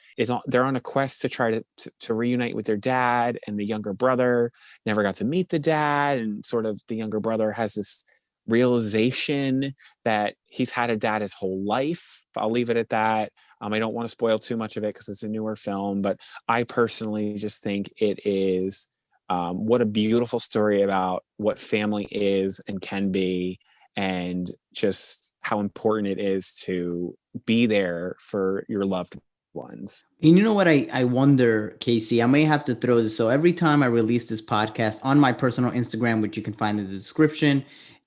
they're on a quest to try to reunite with their dad, and the younger brother never got to meet the dad, and sort of the younger brother has this realization that he's had a dad his whole life. I'll leave it at that. I don't want to spoil too much of it because it's a newer film, but I personally just think it is what a beautiful story about what family is and can be, and just how important it is to be there for your loved ones. And you know what I wonder, Casey? I may have to throw this. So every time I release this podcast on my personal Instagram, which you can find in the description,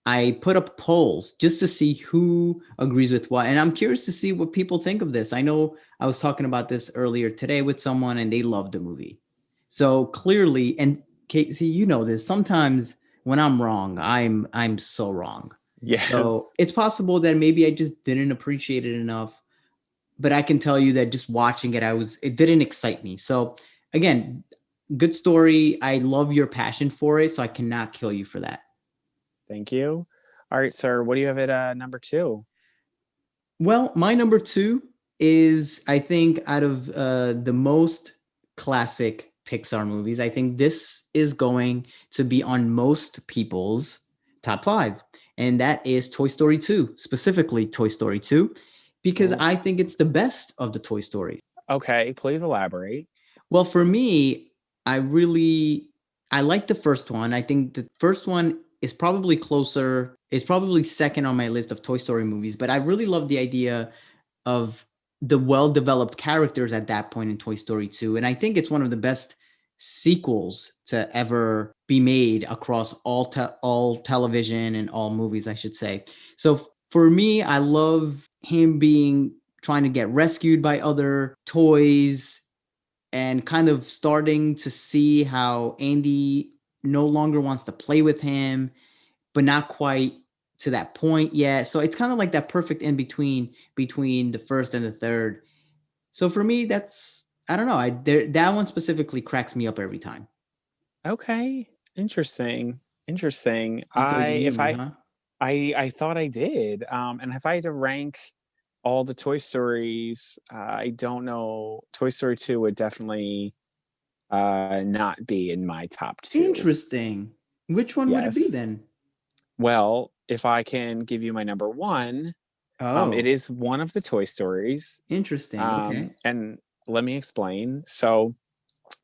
I put up polls just to see who agrees with what. And I'm curious to see what people think of this. I know I was talking about this earlier today with someone and they loved the movie. So clearly, and Casey, you know this, sometimes when I'm wrong, I'm so wrong. So Yes. it's possible that maybe I just didn't appreciate it enough, but I can tell you that just watching it, it didn't excite me. So again, good story. I love your passion for it, so I cannot kill you for that. Thank you. All right, sir. What do you have at number two? Well, my number two is, I think, out of the most classic Pixar movies, I think this is going to be on most people's top five, and that is Toy Story 2, specifically Toy Story 2, because Oh, I think it's the best of the Toy Stories. okay. Please elaborate. Well, for me, I like the first one. I think the first one is probably closer, is probably second on my list of Toy Story movies, but I really love the idea of the well-developed characters at that point in Toy Story 2. And I think it's one of the best sequels to ever be made across all television and all movies, I should say. So for me, I love him being trying to get rescued by other toys and kind of starting to see how Andy no longer wants to play with him, but not quite to that point yet. So it's kind of like that perfect in between the first and the third. So for me, that's, I don't know. That one specifically cracks me up every time. Okay. Interesting. Interesting. You thought you I knew if me, I huh? I thought I did. And if I had to rank all the Toy Stories, I don't know. Toy Story 2 would definitely not be in my top two. Interesting. Which one would it be Yes. then? Well, if I can give you my number one, it Oh, is one of the Toy Stories. interesting. Okay. And let me explain. So,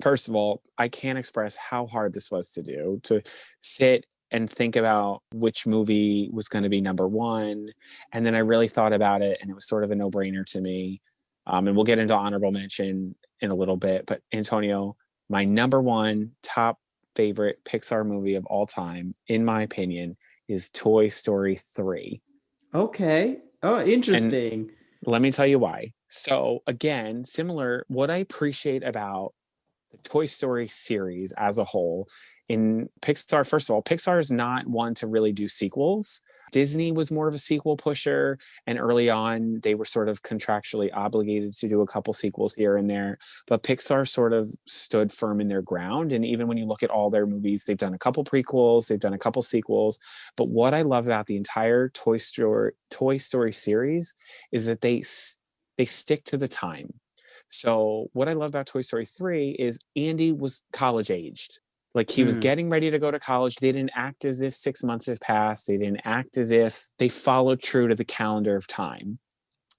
first of all, I can't express how hard this was to do, to sit and think about which movie was going to be number one. And then I really thought about it, and it was sort of a no brainer to me. And we'll get into honorable mention in a little bit. But Antonio, my number one top favorite Pixar movie of all time, in my opinion, is Toy Story 3. Okay. Oh, And interesting. let me tell you why. So, again, similar, what I appreciate about the Toy Story series as a whole in Pixar, first of all, Pixar is not one to really do sequels. Disney was more of a sequel pusher, and early on, they were sort of contractually obligated to do a couple sequels here and there. But Pixar sort of stood firm in their ground. And even when you look at all their movies, they've done a couple prequels, they've done a couple sequels. But what I love about the entire Toy Story series is that they stick to the time. So what I love about Toy Story 3 is Andy was college aged. Like he was Mm. getting ready to go to college. They didn't act as if 6 months have passed. They didn't act as if they followed true to the calendar of time.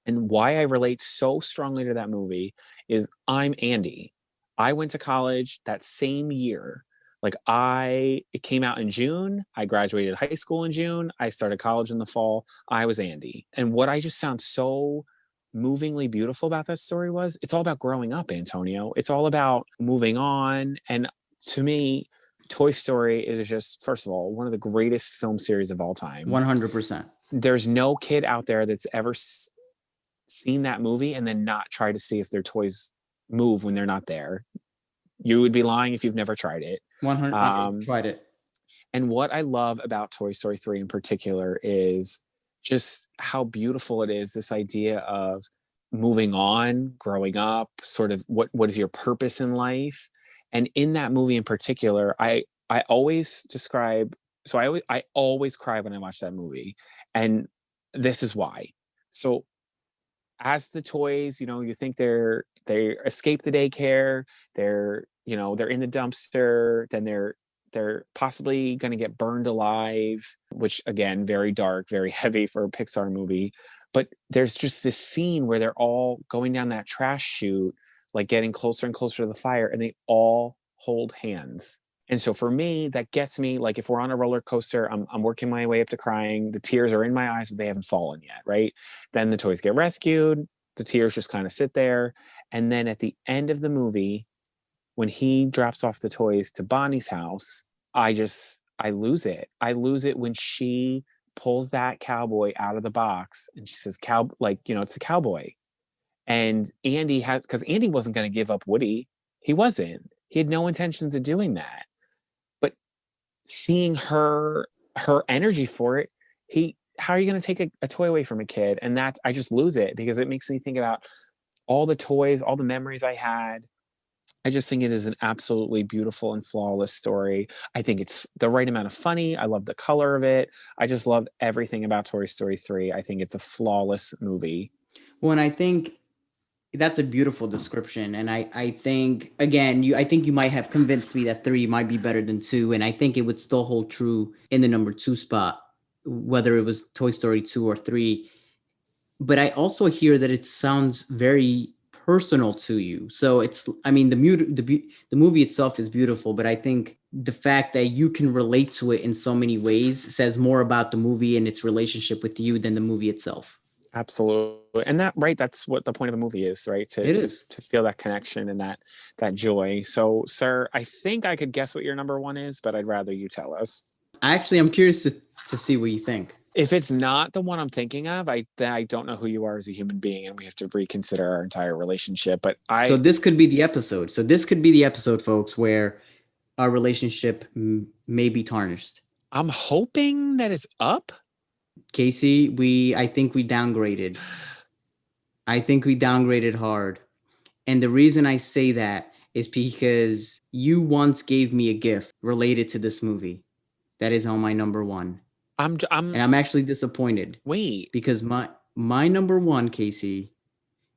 And why I relate so strongly to that movie is I'm Andy. I went to college that same year. It came out in June. I graduated high school in June. I started college in the fall. I was Andy. And what I just found so movingly beautiful about that story was it's all about growing up, Antonio. It's all about moving on. And to me, Toy Story is just, first of all, one of the greatest film series of all time. 100%. There's no kid out there that's ever seen that movie and then not try to see if their toys move when they're not there. You would be lying if you've never tried it. 100. I Um, tried it. and what I love about Toy Story 3 in particular is just how beautiful it is, this idea of moving on, growing up, sort of what is your purpose in life. And in that movie in particular, I always describe, so I always cry when I watch that movie. And this is why. So as the toys, you think they escape the daycare, they're in the dumpster, then they're possibly going to get burned alive, which again, very dark, very heavy for a Pixar movie. But there's just this scene where they're all going down that trash chute, like getting closer and closer to the fire, and they all hold hands. And so for me, that gets me, like if we're on a roller coaster, I'm working my way up to crying. The tears are in my eyes, but they haven't fallen yet, right? Then the toys get rescued. The tears just kind of sit there. And then at the end of the movie, when he drops off the toys to Bonnie's house, I lose it. I lose it when she pulls that cowboy out of the box and she says, it's a cowboy. And because Andy wasn't going to give up Woody. He wasn't. He had no intentions of doing that. But seeing her energy for it, how are you going to take a toy away from a kid? And I just lose it because it makes me think about all the toys, all the memories I had. I just think it is an absolutely beautiful and flawless story. I think it's the right amount of funny. I love the color of it. I just love everything about Toy Story 3. I think it's a flawless movie. Well, and I think that's a beautiful description. And I think again, I think you might have convinced me that three might be better than two. And I think it would still hold true in the number two spot, whether it was Toy Story 2 or 3. But I also hear that it sounds very personal to you. So it's, I mean, the movie itself is beautiful, but I think the fact that you can relate to it in so many ways says more about the movie and its relationship with you than the movie itself. Absolutely. And that's what the point of a movie is, right? To It to is. to feel that connection and that joy. So, sir, I think I could guess what your number one is, but I'd rather you tell us. I'm curious to see what you think. If it's not the one I'm thinking of, I don't know who you are as a human being, and we have to reconsider our entire relationship. But So this could be the episode. So this could be the episode, folks, where our relationship may be tarnished. I'm hoping that it's up. Casey, I think we downgraded. I think we downgraded hard. And the reason I say that is because you once gave me a gift related to this movie that is on my number one. I'm And I'm actually disappointed wait. because my number one, Casey,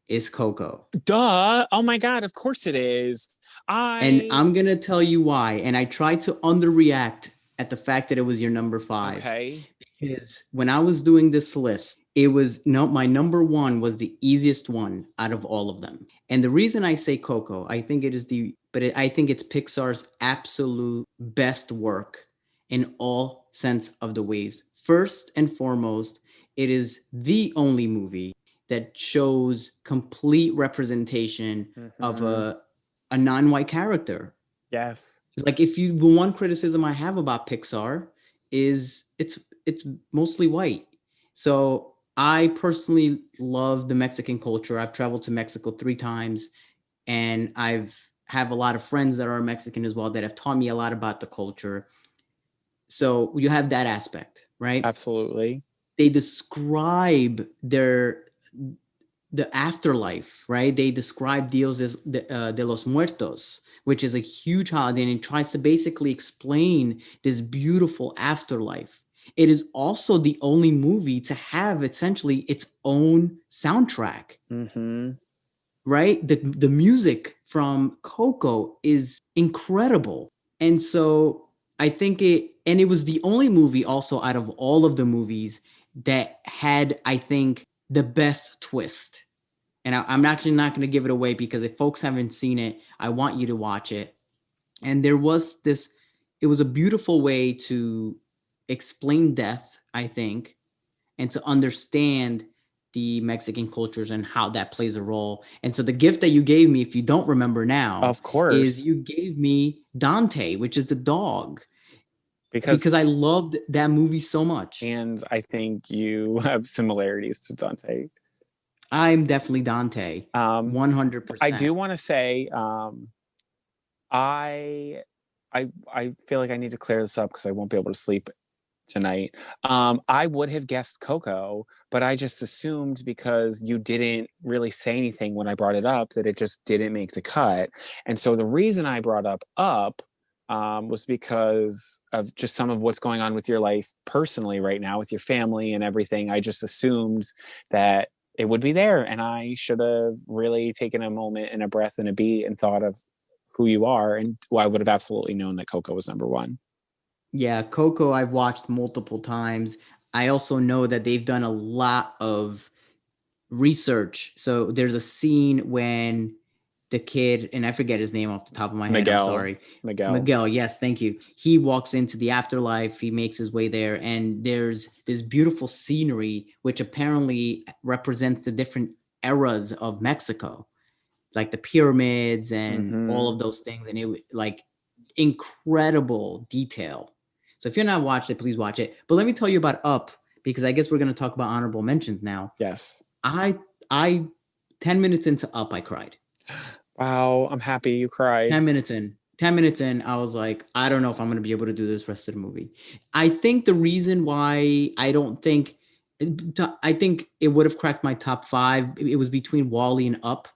is Coco. Duh. Oh my god, of course it is. And I I'm gonna tell you why. And I tried to underreact at the fact that it was your number five Okay. Because when I was doing this list, it was no, my number one was the easiest one out of all of them. And the reason I say Coco, I think it is I think it's Pixar's absolute best work in all sense of the ways. First and foremost, it is the only movie that shows complete representation of Mm-hmm. a non-white character. Yes. Like if you one criticism I have about Pixar is it's mostly white. So I personally love the Mexican culture. I've traveled to Mexico 3 times, and I've have a lot of friends that are Mexican as well that have taught me a lot about the culture. So you have that aspect, right? Absolutely. They describe the afterlife, right? They describe Dios de los Muertos, which is a huge holiday, and it tries to basically explain this beautiful afterlife. It is also the only movie to have essentially its own soundtrack, Mm-hmm. right? The music from Coco is incredible. And so I think and it was the only movie also out of all of the movies that had, I think, the best twist. And I'm actually not going to give it away because if folks haven't seen it, I want you to watch it. And there was this, it was a beautiful way to explain death, I think, and to understand the Mexican cultures and how that plays a role. And so the gift that you gave me, if you don't remember now, Of is course. you gave me Dante, which is the dog, because Because, I loved that movie so much. and I think you have similarities to Dante. I'm definitely Dante, Um, I 100%. do want to say, I, I feel like I need to clear this up because I won't be able to sleep tonight. I would have guessed Coco, but I just assumed because you didn't really say anything when I brought it up that it just didn't make the cut. And so the reason I brought up was because of just some of what's going on with your life personally right now with your family and everything. I just assumed that it would be there, and I should have really taken a moment and a breath and a beat and thought of who you are, and well, I would have absolutely known that Coco was number one. Yeah, Coco, I've watched multiple times. I also know that they've done a lot of research. So there's a scene when the kid, and I forget his name off the top of my head, I'm Miguel. sorry. Miguel. Miguel, yes, thank you. He walks into the afterlife, he makes his way there, and there's this beautiful scenery which apparently represents the different eras of Mexico, like the pyramids and all Mm-hmm. of those things. And it like incredible detail. So if you're not watched it, please watch it. But let me tell you about Up, because I guess we're going to talk about honorable mentions now. Yes. I 10 minutes into Up, I cried. Wow, I'm happy you cried. 10 minutes in. 10 minutes in, I was like, I don't know if I'm going to be able to do this rest of the movie. I think the reason why I think it would have cracked my top 5. It was between Wally and Up.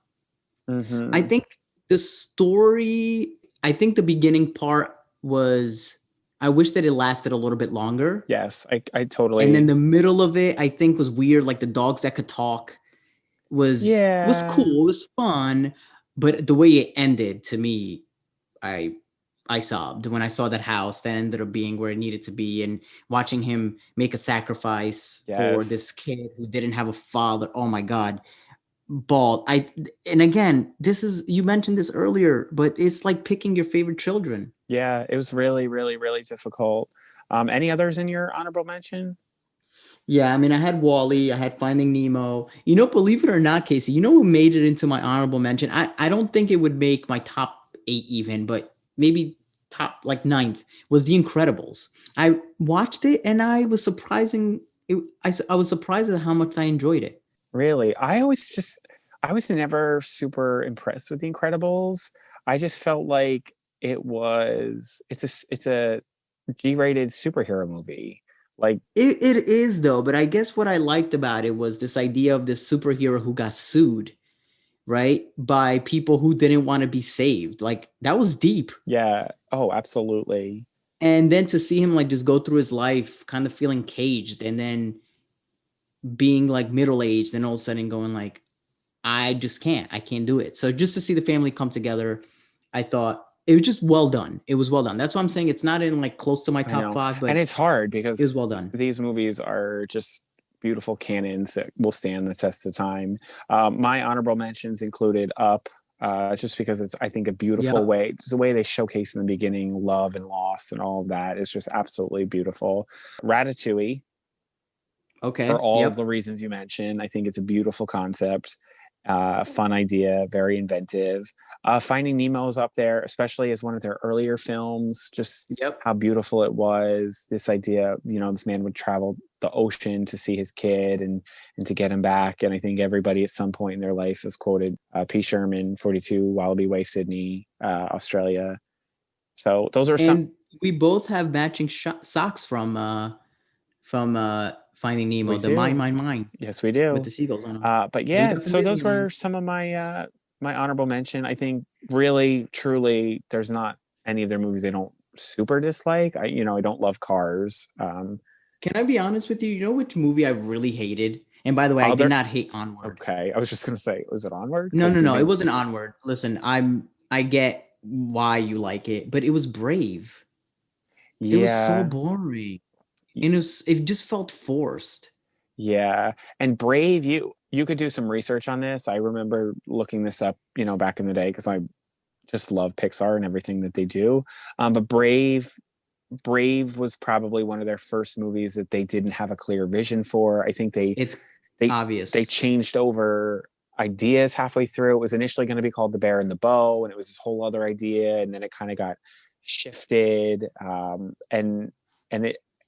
I Mm-hmm. think the story, I think the beginning part was, I wish that it lasted a little bit longer. Yes, I And then totally. the middle of it, I think was weird. Like the dogs that could talk was Yeah. cool. It was fun, but the way it ended to me, I I sobbed when I saw that house that ended up being where it needed to be, and watching him make a sacrifice for Yes. this kid who didn't have a father. Oh my God, bald. And again, this is you mentioned this earlier, but it's like picking your favorite children. Yeah, it was really, really, really difficult. Any others in your honorable mention? Yeah, I mean, I had Wally, I had Finding Nemo. You know, believe it or not, Casey, you know who made it into my honorable mention? I don't think it would make my top 8 even, but maybe top like ninth was The Incredibles. I watched it and I was surprised at how much I enjoyed it. Really? I was never super impressed with The Incredibles. I just felt like it's a G-rated superhero movie. Like, It is though, but I guess what I liked about it was this idea of this superhero who got sued, right? By people who didn't want to be saved. Like that was deep. yeah, oh, absolutely. And then to see him like just go through his life kind of feeling caged, and then being like middle aged and all of a sudden going like, I can't do it. So just to see the family come together, I thought it was just well done. It was well done. That's what I'm saying. It's not in like close to my I top know. five, And but it's hard it was because well done. these movies are just beautiful canons that will stand the test of time. My honorable mentions included Up, just because it's, I think, a beautiful Yep. way, just the way they showcase in the beginning love and loss and all of that is just absolutely beautiful. Ratatouille, for Okay. all the Yep. reasons you mentioned. I think it's a beautiful concept, fun idea, very inventive. Finding Nemo is up there, especially as one of their earlier films. Just Yep. how beautiful it was. This idea, this man would travel the ocean to see his kid and to get him back. And I think everybody at some point in their life has quoted P. Sherman, 42, Wallaby Way, Sydney, Australia. So those are some. And we both have matching socks from Finding We Nemo, the mine, do. mine, mine, Yes, we with do. the seagulls on them. But We yeah, got the so those were Disneyland. some of my honorable mention. I think really, truly, there's not any of their movies I don't super dislike. I don't love Cars. Can I be honest with you? You know which movie I really hated? And by the way, I did Other not hate Onward. okay, I was just gonna say, was it Onward? No, no, Because you no. It made wasn't Onward. Listen, I get why you like it, but it was Brave. It was so yeah, boring. And it just felt forced. yeah, and Brave. You could do some research on this. I remember looking this up, back in the day because I just love Pixar and everything that they do. But Brave was probably one of their first movies that they didn't have a clear vision for. I think they It's they they obvious. changed over ideas halfway through. It was initially going to be called The Bear and the Bow, and it was this whole other idea, and then it kind of got shifted. And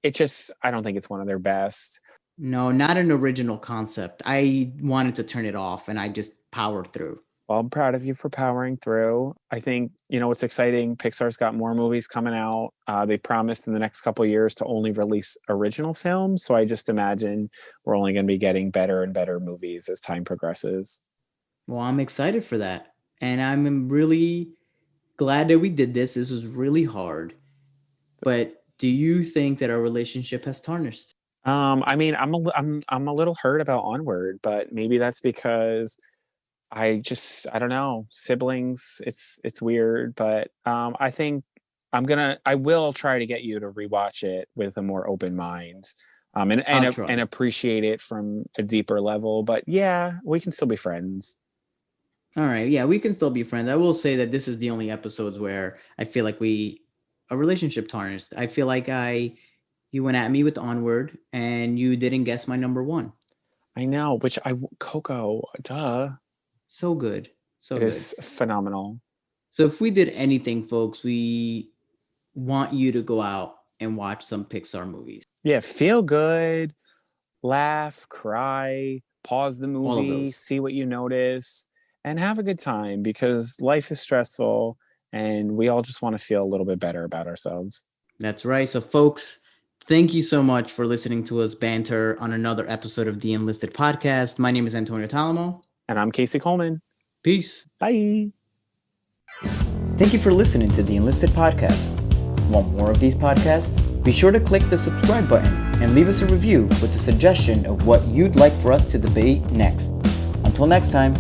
it just, I don't think it's one of their best. No, not an original concept. I wanted to turn it off and I just powered through. Well, I'm proud of you for powering through. I think, what's exciting, Pixar's got more movies coming out. They promised in the next couple of years to only release original films. So I just imagine we're only going to be getting better and better movies as time progresses. Well, I'm excited for that. And I'm really glad that we did this. This was really hard. But do you think that our relationship has tarnished? I mean, I'm a little hurt about Onward, but maybe that's because I don't know, siblings. It's weird, but I think I will try to get you to rewatch it with a more open mind, I'll try. and appreciate it from a deeper level. But yeah, we can still be friends. All right. Yeah, we can still be friends. I will say that this is the only episodes where I feel like a relationship tarnished. I feel like you went at me with Onward and you didn't guess my number one. I know, Coco, duh, So good. So it good. is phenomenal. So if we did anything, folks, we want you to go out and watch some Pixar movies. Yeah, feel good, laugh, cry, pause the All of movie, those. see what you notice, and have a good time because life is stressful and we all just want to feel a little bit better about ourselves. That's right. So, folks, thank you so much for listening to us banter on another episode of the Enlisted podcast. My name is Antonio Talamo. And I'm Casey Coleman. Peace. Bye. Thank you for listening to the Enlisted podcast. Want more of these podcasts? Be sure to click the subscribe button and leave us a review with a suggestion of what you'd like for us to debate next. Until next time.